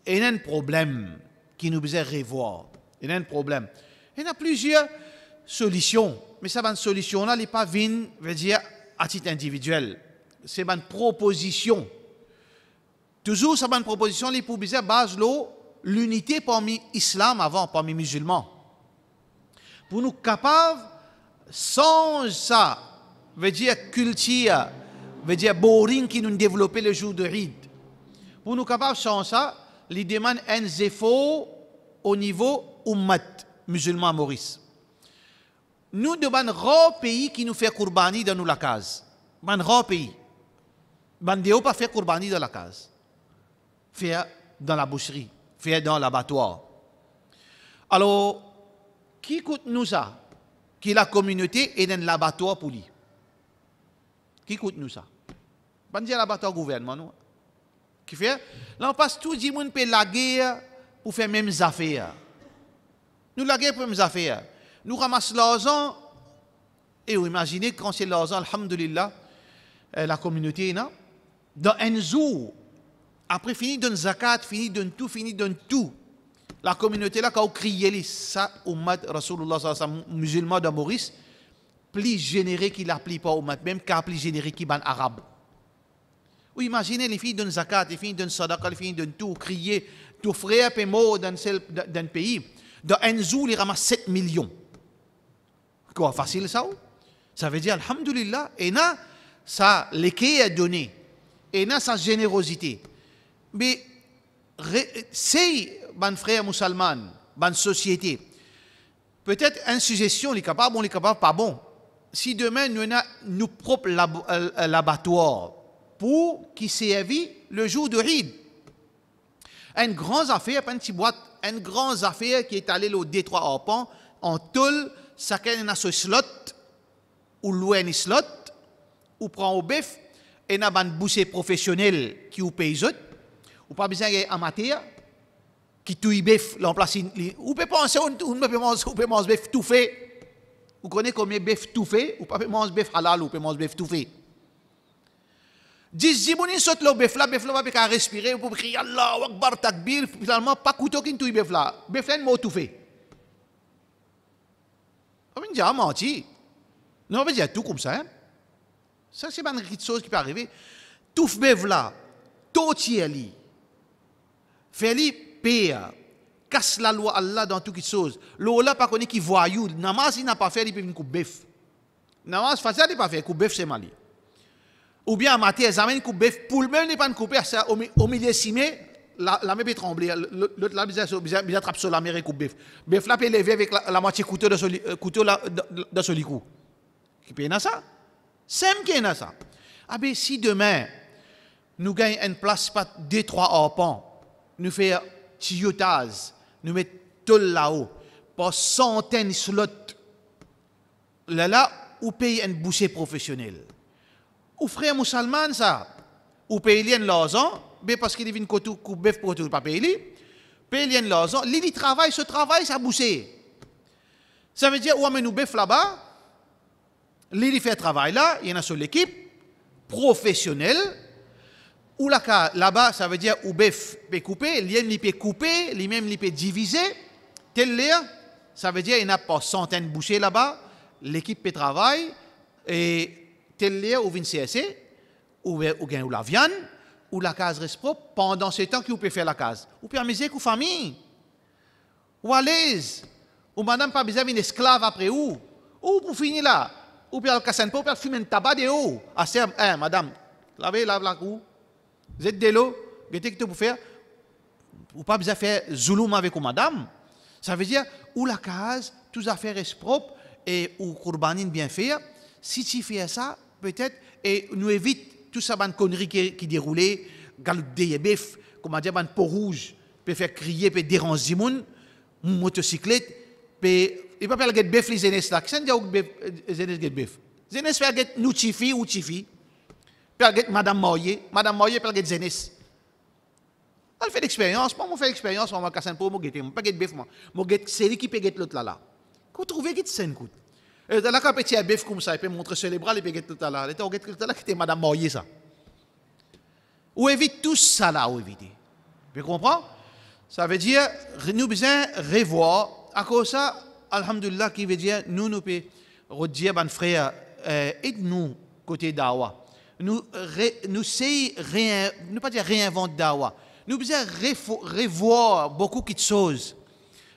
il y a un problème qui nous besoin revoir. Il y a un problème. Il y a plusieurs solutions. Mais ça, une solution-là, n'est pas venue, veut dire, à titre individuel. C'est une proposition. Toujours, ça, une proposition, les pour besoin base l'unité parmi l'islam avant, parmi les musulmans. Pour nous capables, sans ça, veut dire culture, veut dire boring qui nous développer le jour de Eid. Pour nous capables sans ça, il demande un effort au niveau ummat musulman Maurice. Nous devons un rare pays qui nous fait courbani dans la case. Un rare pays. Nous ne devons pas faire courbani dans la case. Faire dans la boucherie. Faire dans l'abattoir. Alors, qui coûte nous ça? Qui la communauté est dans l'abattoir pour lui? Qui coûte nous ça? Pas dire l'abattoir gouvernement, non? Qui fait? Là, on passe tout le monde pour la guerre pour faire les mêmes affaires. Nous, la guerre pour les mêmes affaires. Nous ramassons l'argent, et vous imaginez quand c'est l'argent, alhamdulillah, la communauté, non? Dans un jour, après fini d'un zakat, fini d'un tout, la communauté là, quand on crie, ça, ummat Rasulullah sallallahu alayhi wa sallam, musulman de Maurice, plus généré qu'il n'applique pas ummat, même qu'à plus généré qu'il ban arabe. Ou imaginez les filles donnent zakat, les filles donnent sadaqa, les filles donnent tout, crier, tout frère et mot dans un pays. Dans un jour, ils ramassent 7 millions. Quoi, facile ça? Ça veut dire, alhamdulillah, et là, ça, l'équité est donné. Et là, sa générosité. Mais, c'est, ban frère musulman, ban société, peut-être une suggestion, les capables, on les capables, pas bon. Si demain, nous avons nos propres laboratoires pour qui servent le jour de Eid. Une grande affaire, pas une petite boîte, une grande affaire qui est allée au Détroit Orpan, en tôle, chacun a ce slot, ou louer un slot, ou prend au bœuf, et n'a pas un boucher professionnel qui ou paye autres, ou pas besoin d'un amateur, qui touille bœuf, l'emplace, ou peut penser, ou peut manger bœuf tout fait. Vous connaissez combien de bœuf tout fait, ou pas manger bœuf halal, ou peut manger bœuf tout fait. 10 zibounis saute le bœuf là va pas respirer, pour crier Allah, Akbar, takbir, finalement, pas couteau qui touille bœuf là. Bœuf là, il m'a tout fait. On va dire, menti. Non, on va dire tout comme ça. Hein? Ça, c'est pas une chose qui peut arriver. Tout bœuf là, tout tieli, fait-lui payer. Casse la loi Allah dans toutes les choses. L'Ola pas connaît qui voyou. Namaz il n'a pas fait, il peut une coupe bœuf. Namaz facile il pas fait, coupe bœuf c'est mali. Ou bien matin ils amènent coupe bœuf pour le même n'est pas une coupe ça au milieu simé la main peut trembler. L'autre là bizarre attrape sur la mer et coupe bœuf. Bœuf là peut lever avec la moitié couteau de ce licou. Qui peut na ça? Sem qui na ça. Ah ben si demain nous gagnons une place pas 2-3 arpents, nous faisons tuyautage, nous mettons tout là-haut, par centaines de slots, là, ou paye un boucher professionnel. Ou frère musulman, ça, ou paye l'argent, parce qu'il vient de couper pour tout, pas payer, paye l'argent, il travaille, ce travail, ça boucher. Ça veut dire, ou amène nous bœuf là-bas, il fait travail là, il y en a sur l'équipe, professionnelle, ou là-bas, ça veut dire ou bœuf peut couper, l'IM peut couper, lui-même peut diviser. Tel l'air, ça veut dire qu'il n'y a pas centaines de bouchers là-bas, l'équipe peut travailler, et tel l'air, ou vient CSC, ou la viande, ou la case reste propre, pendant ce temps que vous pouvez faire la case. Ou pouvez amuser avec la famille, ou à l'aise, ou madame pas besoin d'une esclave après ou pour finir là, ou pouvez casser un peu, ou pouvez fumer un tabac de haut. Ah, c'est, madame, lave la cou. Vous êtes de l'eau, qu'est-ce que vous faire? Ou pas besoin de faire zulum avec vous, madame. Ça veut dire, ou la case, toutes les affaires sont propres, et ou courbanine bien fait. Si tu fais ça, peut-être, et nous évite tout ça, une connerie qui déroulait, galop de bœuf, comment dire, une peau rouge, peut faire crier, peut déranger les gens, une motocyclette, peut, il ne peut pas faire bœuf les zénès là. Qu'est-ce que zénès get bœuf? Zénès fait get nous chifi ou chifi. Madame Moyer, peut get zénès. Elle fait l'expérience, moi, je fais l'expérience, on va casser un peu, je ne pas get bœuf, moi. Je get série qui peut get l'autre là. Vous trouvez que c'est un coup. Et dans la cas, petit bœuf comme ça, il peut montrer sur les bras, il peut get l'autre là. Il peut get l'autre là qui était Madame Moyer, ça. Ou évite tout ça là, ou éviter. Vous comprenez? Ça veut dire, nous besoin revoir, à cause de ça, alhamdulillah, qui veut dire, nous pouvons redire, ben frère, aide-nous côté dawa. Nous ne pas dire réinventer dawa. Nous besoin revoir beaucoup de choses.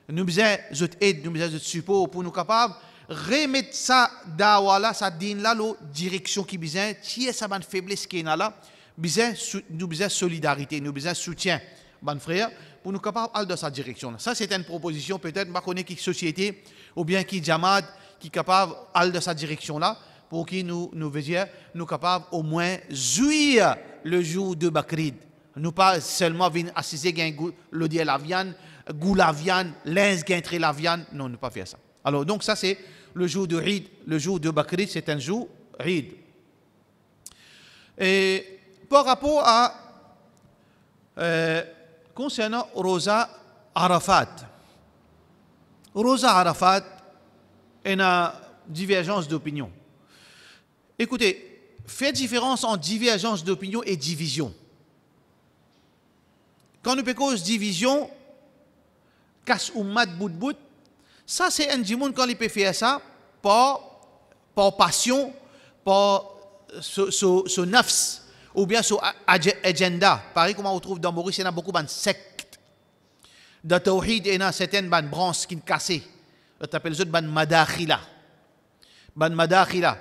Nous besoin d'aide, nous besoin de support pour nous capables remettre ça dawa là, ça din là, la direction qui besoin, tirer ça bonne faiblesse qui est là, nous besoin solidarité, nous besoin soutien, bon frère, pour nous capables aller dans cette direction là. Ça c'est une proposition peut-être, je connais qui société ou bien qui jamad qui capable aller dans cette direction là. Pour qui nous capables au moins jouir le jour de Bakrid. Nous pas seulement venir assister le dia la viande, goût la viande, linge gain la viande. Non, ne pas faire ça. Alors donc ça c'est le jour de Eid, le jour de Bakrid, c'est un jour Eid. Et par rapport à concernant Rosa Arafat. Rosa Arafat, il y a divergence d'opinion. Écoutez, faites différence entre divergence d'opinion et division. Quand nous parlons de division, casse ou mat bout, ça c'est un monde quand il peut faire ça par passion, par son nafs, ou bien sur agenda. Pareil comme on trouve dans Maurice, il y en a beaucoup de sectes. Dans Tawhid, il y a certaines branches qui sont cassées. On appelle ça ban madakhila. Ban madakhila.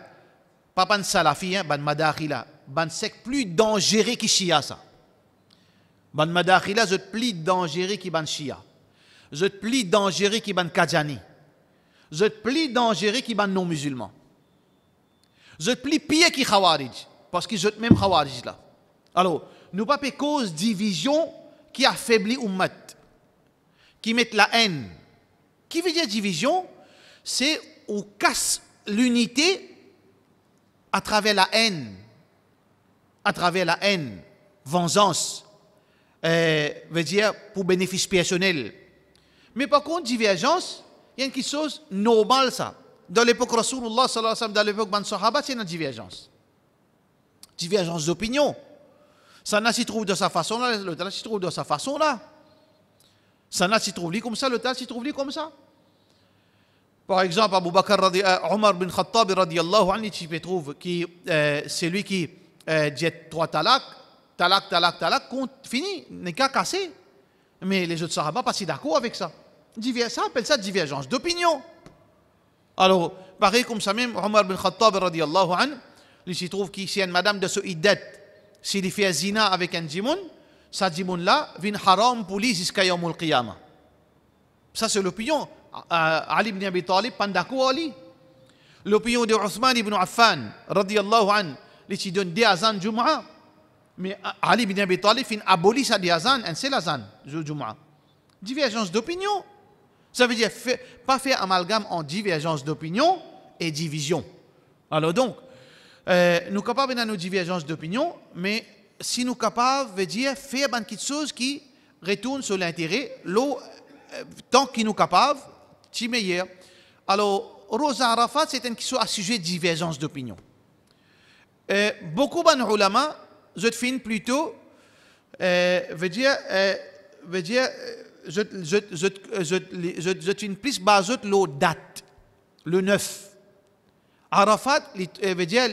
Pas ban salafi, ban madakhila. Ban secte plus dangereux que Shia ça. Ban madakhila, c'est plus dangereux que ban Shia. C'est plus dangereux que ban Kajani. C'est plus dangereux que ban non-musulmans. C'est plus pire que Khawarij. Parce qu'ils sont même Khawarij là. Alors, nous pas cause division qui affaiblit Ummat, qui met la haine. Qui veut dire division? C'est où casse l'unité à travers la haine. À travers la haine, vengeance, veut dire pour bénéfice personnel. Mais par contre, divergence, il y a quelque chose de normal ça. Dans l'époque Rasulullah sallallahu alayhi wa sallam, dans l'époque Ban Sahaba, c'est une divergence. Divergence d'opinion. Ça n'a s'y trouve de sa façon là, l'autre s'y trouve de sa façon là. Ça n'a s'y trouve comme ça, l'autre s'y trouve comme ça. Par exemple, Abu Bakr Omar bin Khattab radiyallahu anhu, tu peux trouver qui c'est lui qui dit 3 talak, fini, n'est qu'à casser. Mais les autres sahaba pas si d'accord avec ça. Ça appelle ça divergence d'opinion. Alors, pareil comme ça même, Omar bin Khattab radiyallahu anhu, il s'y trouve qu'il y a une madame de ce iddat, s'il fait zina avec un djimoun, sa djimoun là vient haram pour lui jusqu'à Yawm al-Qiyamah. Ça c'est l'opinion. Ali ibn Abi Talib, pas d'accord Ali. L'opinion de Othman ibn Affan, radiyallahu anhu, il donne des azan Jumu'ah. Mais Ali ibn Abi Talib fin aboli sa azan, un seul azan Jumu'ah. Divergence d'opinion. Ça veut dire pas faire amalgame en divergence d'opinion et division. Alors donc, nous sommes capables de nos divergences d'opinion, mais si nous sommes capables de dire faire quelque chose qui retourne sur l'intérêt, tant que nous sommes capables, c'est meilleur. Alors, Rosa Arafat, c'est une question à sujet de divergence d'opinion. Beaucoup de ulama, je finis plutôt, veut dire, je finis plus basé sur la date, le 9. Arafat, veut dire,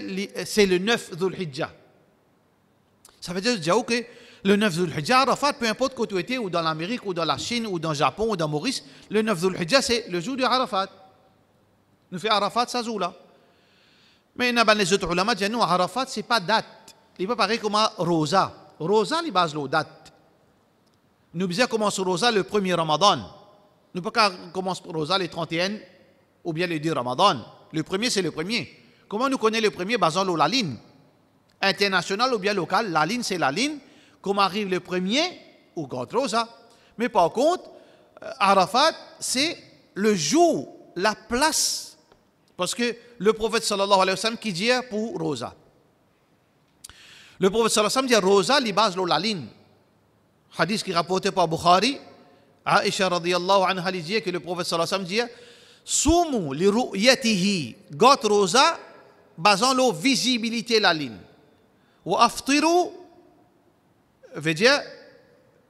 c'est le 9 Dhul Hijjah. Ça veut dire que le 9 Dhul Hijjah, Arafat, peu importe que tu étais, ou dans l'Amérique, ou dans la Chine, ou dans le Japon, ou dans Maurice, le 9 Dhul Hijjah, c'est le jour de Arafat. Nous faisons Arafat, ça jour-là. Mais les autres ulama disent non, Arafat, ce n'est pas date. Il n'est pas pareil comme Rosa. Rosa, il base la date. Nous disons commence Rosa le 1er Ramadan. Nous ne pouvons pas commencer Rosa le 31 ou bien le 2 Ramadan. Le premier, c'est le premier. Comment nous connaissons le premier? Basant la ligne. International ou bien local, la ligne, c'est la ligne. Comment arrive le premier? Ou Grand Rosa. Mais par contre, Arafat, c'est le jour, la place. Parce que le prophète sallallahu alayhi wa sallam qui dit pour Rosa. Le prophète sallallahu alayhi wa sallam dit Rosa, il base la ligne. Hadith qui est rapporté par Bukhari. Aisha radiyallahu anha dit que le prophète sallallahu alayhi wa sallam dit Soumu li ru'yatihi got Rosa, basant la visibilité la ligne. Wa aftiru, veut dire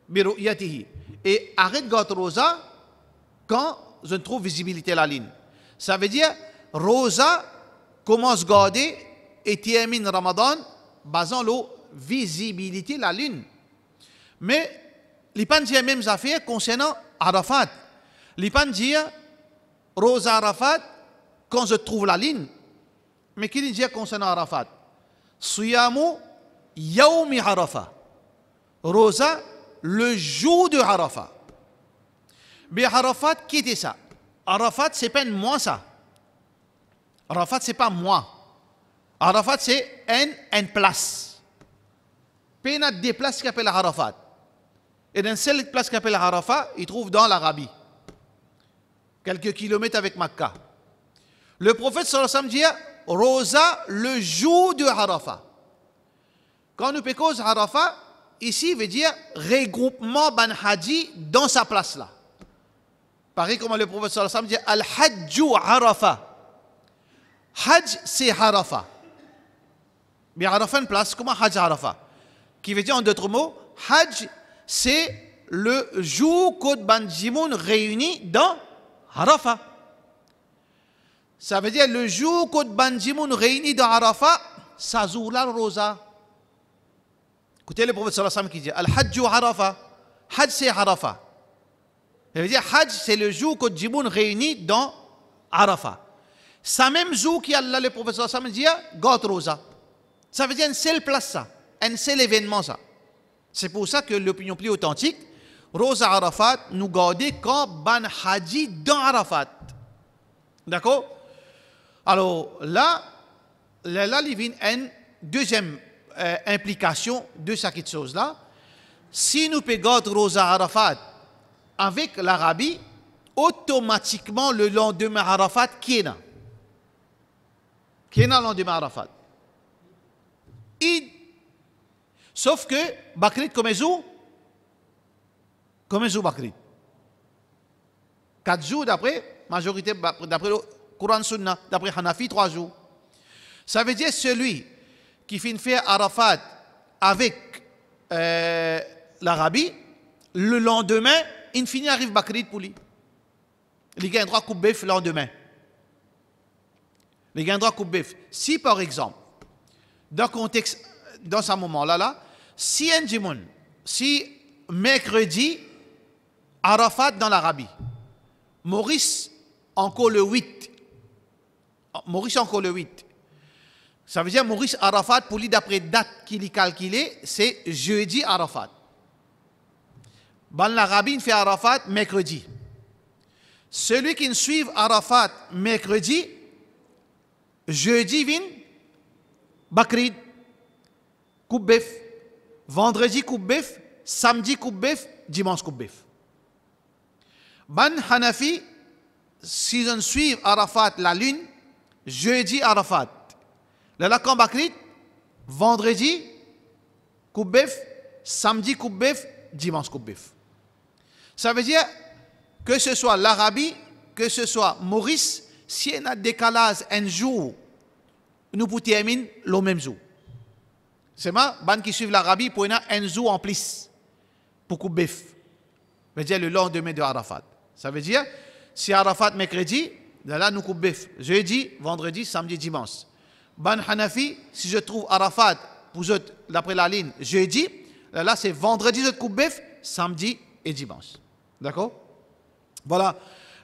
bi ru'yatihi. Et arrête got Rosa quand je trouve visibilité la ligne. Ça veut dire Rosa commence à garder et termine Ramadan basant la visibilité de la lune. Mais les gens disent même affaire concernant Arafat. Les gens disent Rosa Arafat quand je trouve la ligne. Mais qui dit concernant Arafat? Siyamu Yawmi Arafat. Rosa le jour de Arafat. Mais Arafat, qui était ça? Arafat, c'est pas moi ça. Arafat, c'est pas moi. Arafat, c'est une place. Puis il y a des places qui s'appellent Arafat. Et dans cette place qui s'appelle Arafat, il trouve dans l'Arabie. Quelques kilomètres avec Makkah. Le prophète sallallahu alayhi wa sallam dit Rosa le jour de Arafat. Quand nous pécons Arafat, ici veut dire regroupement ban hadji dans sa place là. Pareil comme le prophète sallallahu alayhi wa sallam dit Al-Hajju Arafat. Hajj, c'est Arafat. Mais Arafat, une place, comment Hajj Arafat? Qui veut dire en d'autres mots, Hajj, c'est le jour que Banjimoun réunit dans Arafat. Ça veut dire le jour que Banjimoun réunit dans Arafat, ça joue la Rosa. Écoutez le prophète sallallahu alayhi wa sallam qui dit Al-Hajj Arafa. Hajj c'est Arafa. Ça veut dire Hajj c'est le jour que Djiboun réunit dans Arafa. C'est même jour qu'Allah le prophète sallallahu alayhi wa sallam dit Got Rosa. Ça veut dire une seule place ça, un seul événement ça. C'est pour ça que l'opinion plus authentique, Rosa Arafat nous garder quand ban Haji dans Arafat. D'accord? Alors là, il vient une deuxième implication de cette chose-là. Si nous payons Rosa Arafat avec l'Arabie, automatiquement le lendemain Arafat, qui est là? Qui est là le lendemain Arafat? Sauf que Bakrit comme jour? Comme jour Bakrit? 4 jours d'après, majorité, d'après le Coran Sunna, d'après Hanafi, 3 jours. Ça veut dire celui qui finit faire Arafat avec l'Arabie, le lendemain, il finit arrive Bakrit pour lui. Il gagne droit coupe bœuf le lendemain. Il gagne droit coupe bœuf. Si par exemple, dans le contexte, dans ce moment-là, si un Djimoun, si mercredi, Arafat dans l'Arabie, Maurice encore le 8. Maurice encore le 8. Ça veut dire Maurice Arafat, pour lui, d'après date qu'il est calculé, c'est jeudi Arafat. Dans l'Arabie, il fait Arafat mercredi. Celui qui suit Arafat mercredi, jeudi vient Bakrid, coupe bœuf. Vendredi coupe bœuf, samedi coupe bœuf, dimanche coupe bœuf. Ban Hanafi, si on suit Arafat la lune, jeudi Arafat. Là, quand Bakrid, vendredi coupe bœuf, samedi coupe bœuf, dimanche coupe bœuf. Ça veut dire que ce soit l'Arabie, que ce soit Maurice, si on a décalage un jour, nous pouvons terminer le même jour. C'est moi, ban qui suivent l'Arabie, pour un jour en plus pour couper bœuf. Ça veut dire le lendemain de Arafat. Ça veut dire, si Arafat mercredi, là nous coupe bœuf. Jeudi, vendredi, samedi, dimanche. Ban Hanafi, si je trouve Arafat, pour eux, d'après la ligne, jeudi, là c'est vendredi, je coupe bœuf, samedi et dimanche. D'accord? Voilà.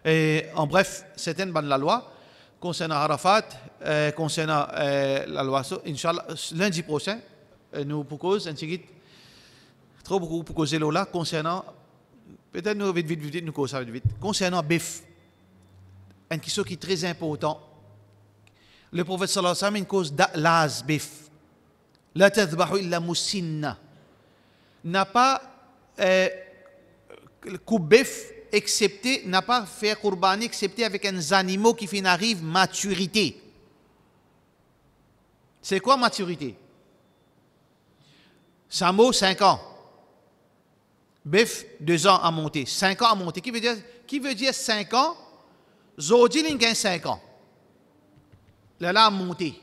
Et en bref, c'est une bonne la loi. Concernant Arafat, concernant la loi, Inch'Allah, lundi prochain, nous proposons un petit trop beaucoup pour causer là concernant, peut-être nous vite, nous causons vite, concernant bœuf. Une question qui est très importante. Le prophète sallallahu alayhi wa sallam, une cause d'az bœuf. La tadhbahu illa musinna. N'a pas coupe bœuf excepté, n'a pas fait qurbani excepté avec un animal qui fin arrive maturité. C'est quoi maturité? Samo, 5 ans. Bœuf, 2 ans à monter. 5 ans à monter. Qui veut dire 5 ans? Zodi, il gagne 5 ans. Là, à monter.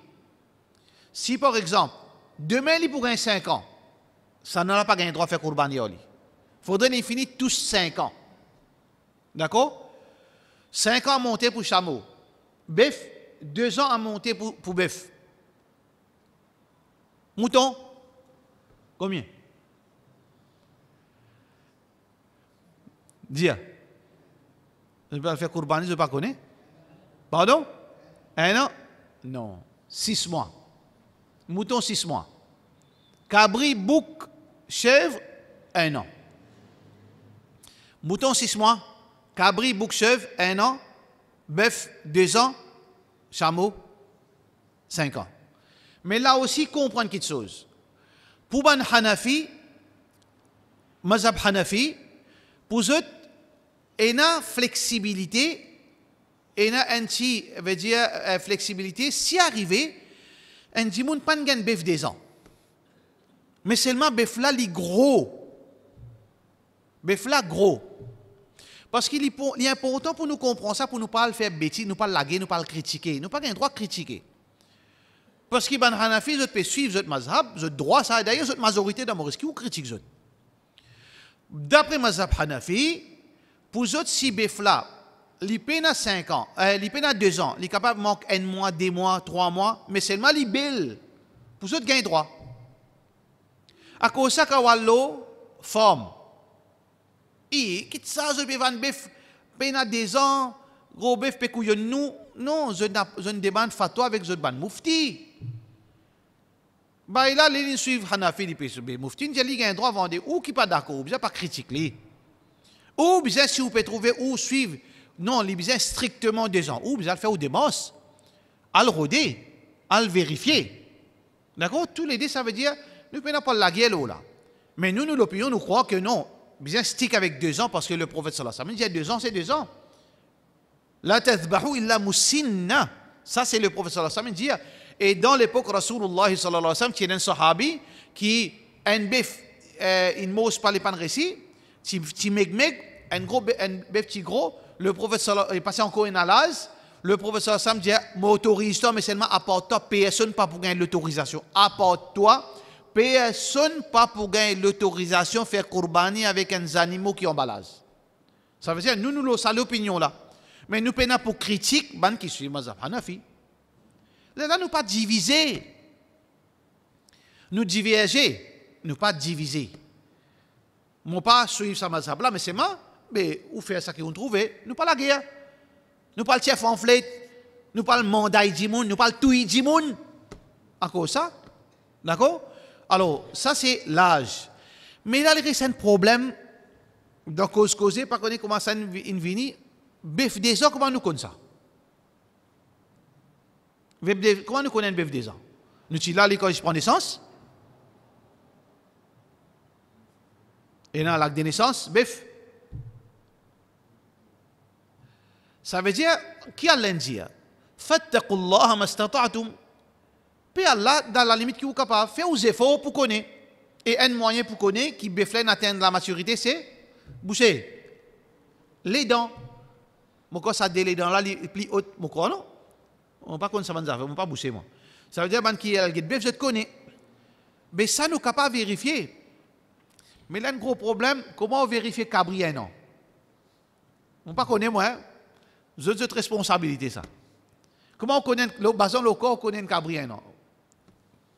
Si, par exemple, demain, il pourrait gagner 5 ans, ça n'aura pas gagné droit à faire qurbani. Il faudrait qu'il finisse tous 5 ans. D'accord? 5 ans à monter pour chameau. Bœuf, 2 ans à monter pour bœuf. Mouton, combien? Dire. Je ne vais pas faire qurbani, je ne vais pas connaître. Pardon? 1 an? Non. 6 mois. Mouton, 6 mois. Cabri, bouc, chèvre, 1 an. Mouton, 6 mois. Cabri, bouc, chèvre, 1 an. Bœuf, 2 ans. Chameau, 5 ans. Mais là aussi, comprendre quelque chose. Pour ban Hanafi, mazhab Hanafi, pour eux, il y a flexibilité, il y a veut dire flexibilité, si arrivé, un dimoun pas gagne bœuf des ans. Mais seulement bœuf là, il est gros. Bœuf là, gros. Parce qu'il est important pour nous comprendre ça, pour nous pas le faire bêtise, nous pas le laguer, nous pas le critiquer. Nous pas le droit de critiquer. Parce que ban Hanafi, je peux suivre votre mazhab, je droit ça. D'ailleurs, votre majorité dans Maurice, qui vous critique. D'après mazhab Hanafi, pour eux, si bœuf là, il peine à 5 ans, il peine à 2 ans, il est capable de manquer 1 mois, 2 mois, 3 mois, mais seulement il belle. Pour eux, gagne droit. À cause ça, quand on forme. Et, quitte ça, je vais vendre bœuf, pendant des ans, gros bœuf, pécouillon, nous. Non, je ne demande fatwa avec je demande moufti. Bah, là, les suivent Hanafi, les moufti, ils ont un droit à vendre, ou qui pas d'accord, ou bien pas critiquer. Ou bien, si vous pouvez trouver, ou suivre, non, les bien strictement des gens, ou bien faire ou des mosses, à le roder, à le vérifier. D'accord? Tous les deux, ça veut dire, nous ne pouvons pas la gueule là. Mais nous, l'opinion, nous croyons que non, bien stick avec 2 ans, parce que le prophète sallallahu alayhi wa sallam dit 2 ans, c'est 2 ans. La tadhbahu illa musinna. Ça, c'est le prophète sallallahu alayhi wa sallam dit. Et dans l'époque, Rasulullah sallallahu alayhi wa sallam, il y a un sahabi qui a un bœuf, il ne mange pas les pains récits, petit meg, un bœuf petit gros, le prophète sallallahu alayhi wa sallam est passé encore une alaz, le prophète sallallahu alayhi wa sallam dit, m'autorise-toi, mais seulement apporte-toi, personne pas pour gagner l'autorisation. Apporte-toi, personne pas pour gagner l'autorisation, faire qurbani avec un animal qui emballage. Ça veut dire, nous, ça l'opinion là. Mais nous prenons pour critique, ban qui suit mazhab Hanafi. Là, nous pas diviser. Nous diverger, nous pas diviser. Nous pas suivre sa mazhab là, mais c'est moi, mais où faire ça qu'on trouve, nous pas la guerre. Nous pas le chef en flèche, nous pas le mandat d'imoun, nous pas le tout d'imoun. Encore ça, d'accord? Alors, ça c'est l'âge. Mais là, il y a un problème, donc causé, par contre, comment ça vient. Bœuf des ans, comment nous connaissons ça? Comment nous connaissons bœuf des ans? Nous sommes là, quand je prends naissance. Et dans l'acte de naissance, bœuf. Ça veut dire, qui a l'india? Fattaqullaha mastata'tum. Puis Allah, dans la limite qui vous capable, fait aux efforts pour connaître. Et un moyen pour connaître qui bœuf atteindre la maturité, c'est boucher les dents. Pourquoi ça délai dans là, les plus hautes, pourquoi non? On ne pas comme ça, on ne pas boucher moi. Ça veut dire qu'il y a des bœufs, je te connais. Mais ça, nous ne pouvons pas vérifier. Mais là, un gros problème, comment on vérifie cabri non? On ne pas connaît moi. C'est cette responsabilité ça. Comment on connaît, le bazan local, on connaît un cabri non?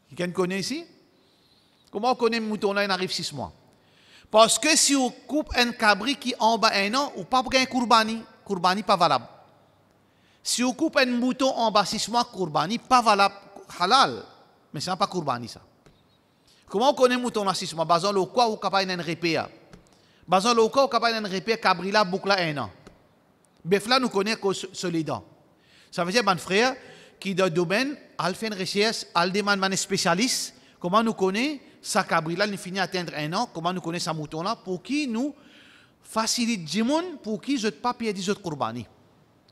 Quelqu'un connaît ici? Comment on connaît un mouton là, il arrive 6 mois? Parce que si on coupe un cabri qui en bas 1 an, ou pas pour gagner Kourbani pas valable. Si on coupe un mouton en bas 6 mois, Kourbani pas valable. Halal. Mais ce n'est pas Kourbani ça. Comment on connaît un mouton en 6 mois? Bazan le quoi ou capable d'un répéa. Bazan le quoi ou capable d'un répéa cabri là boucle 1 an. Bef là nous connaît que solidant. Ça veut dire, mon frère, qui dans le domaine, al fait une recherche, al demande un spécialiste, comment nous connaît sa cabri là, il finit à atteindre 1 an, comment nous connaît sa mouton là, pour qui nous facilite Jimoun pour qui je ne pas payer des autres Kourbani.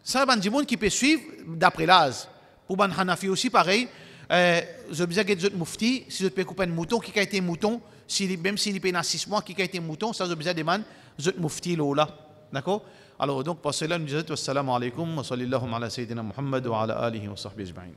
Ça, c'est Jimoun qui peut suivre d'après l'âge. Pour Ban Hanafi aussi, pareil, je disais que les autres moufti, si je peux couper un mouton, qui a été mouton, même s'il paye dans 6 mois, qui a été mouton, ça, je disais demander les autres moufti là. D'accord? Alors, donc, pour cela, nous disons, wassalamu alaikum, wa sallallahu ala sayyidina Muhammad wa ala alihi wa sahbihi ajma'in.